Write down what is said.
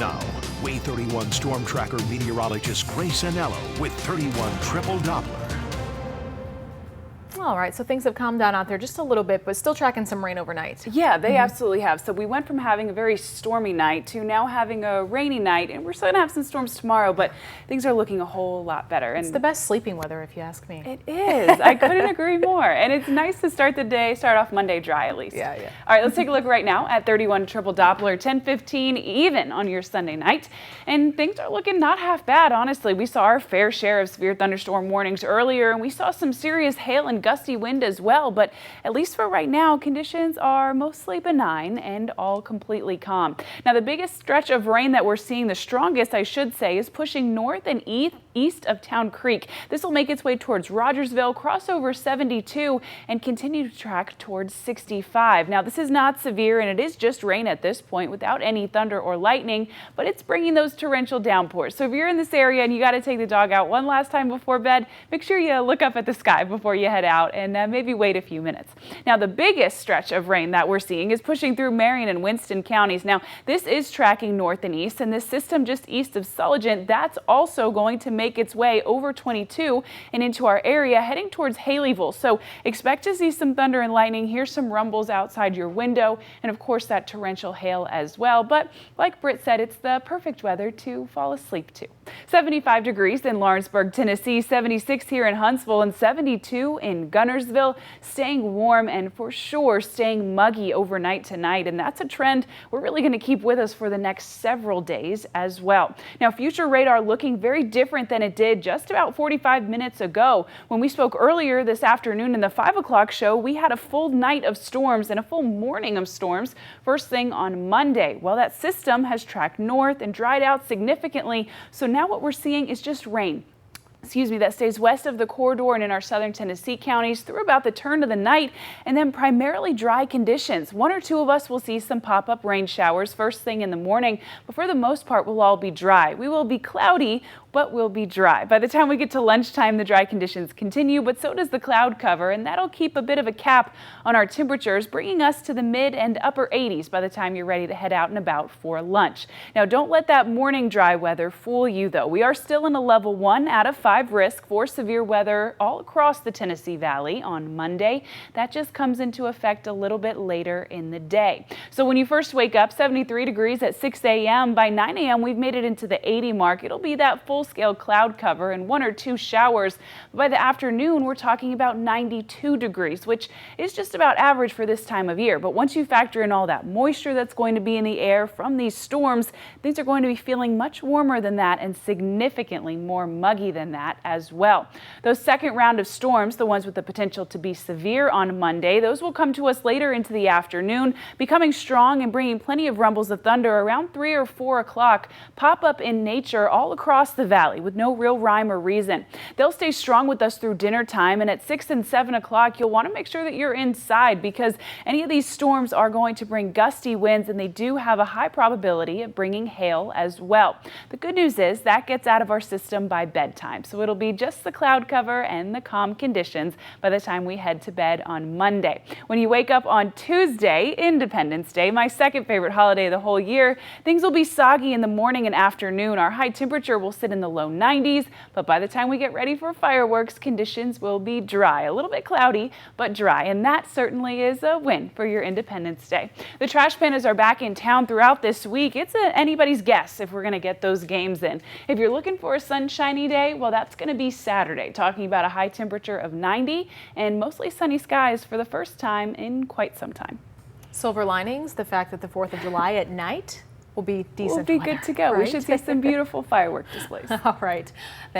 Now, Way 31 Storm Tracker meteorologist Grace Anello with 31 Triple Doppler. All right, so things have calmed down out there just a little bit, but still tracking some rain overnight. Yeah, they absolutely have. So we went from having a very stormy night to now having a rainy night, and we're still gonna have some storms tomorrow, but things are looking a whole lot better. It's the best sleeping weather, if you ask me. It is. I couldn't agree more. And it's nice to start off Monday dry at least. Yeah. All right, let's take a look right now at 31 Triple Doppler, 10:15 even on your Sunday night. And things are looking not half bad, honestly. We saw our fair share of severe thunderstorm warnings earlier, and we saw some serious hail and gusty wind as well, but at least for right now, conditions are mostly benign and all completely calm. Now, the biggest stretch of rain that we're seeing, the strongest I should say, is pushing north and east of Town Creek. This will make its way towards Rogersville, cross over 72, and continue to track towards 65. Now, this is not severe, and it is just rain at this point without any thunder or lightning, but it's bringing those torrential downpours. So if you're in this area and you got to take the dog out one last time before bed, make sure you look up at the sky before you head out and maybe wait a few minutes. Now, the biggest stretch of rain that we're seeing is pushing through Marion and Winston counties. Now, this is tracking north and east, and this system just east of Sulligent, that's also going to make its way over 22 and into our area, heading towards Haleyville. So expect to see some thunder and lightning, hear some rumbles outside your window, and of course that torrential hail as well. But like Britt said, it's the perfect weather to fall asleep to. 75 degrees in Lawrenceburg, Tennessee, 76 here in Huntsville, and 72 in Gunnersville. Staying warm and for sure staying muggy overnight tonight, and that's a trend we're really going to keep with us for the next several days as well. Now, future radar looking very different than it did just about 45 minutes ago. When we spoke earlier this afternoon in the 5 o'clock show, we had a full night of storms and a full morning of storms first thing on Monday. Well, that system has tracked north and dried out significantly, so now what we're seeing is just rain. That stays west of the corridor and in our southern Tennessee counties through about the turn of the night, and then primarily dry conditions. One or two of us will see some pop-up rain showers first thing in the morning, but for the most part, we'll all be dry. We will be cloudy, but we'll be dry. By the time we get to lunchtime, the dry conditions continue, but so does the cloud cover, and that'll keep a bit of a cap on our temperatures, bringing us to the mid and upper 80s by the time you're ready to head out and about for lunch. Now, don't let that morning dry weather fool you, though. We are still in a level 1 out of 5 risk for severe weather all across the Tennessee Valley on Monday. That just comes into effect a little bit later in the day. So when you first wake up, 73 degrees at 6 a.m. By 9 a.m., we've made it into the 80 mark. It'll be that full-scale cloud cover and 1 or 2 showers. By the afternoon, we're talking about 92 degrees, which is just about average for this time of year. But once you factor in all that moisture that's going to be in the air from these storms, things are going to be feeling much warmer than that and significantly more muggy than that as well. Those second round of storms, the ones with the potential to be severe on Monday, those will come to us later into the afternoon, becoming strong and bringing plenty of rumbles of thunder around 3 or 4 o'clock, pop up in nature all across the valley with no real rhyme or reason. They'll stay strong with us through dinner time, and at 6 and 7 o'clock, you'll want to make sure that you're inside because any of these storms are going to bring gusty winds, and they do have a high probability of bringing hail as well. The good news is that gets out of our system by bedtime, so it'll be just the cloud cover and the calm conditions by the time we head to bed on Monday. When you wake up on Tuesday, Independence Day, my second favorite holiday of the whole year, things will be soggy in the morning and afternoon. Our high temperature will sit in the low 90s, but by the time we get ready for fireworks, conditions will be dry. A little bit cloudy, but dry, and that certainly is a win for your Independence Day. The trash pandas are back in town throughout this week. It's anybody's guess if we're going to get those games in. If you're looking for a sunshiny day, well, that's going to be Saturday, talking about a high temperature of 90 and mostly sunny skies for the first time in quite some time. Silver linings, the fact that the 4th of July at night will be decent. We'll be good to go. Right? We should see some beautiful firework displays. All right. Thank you.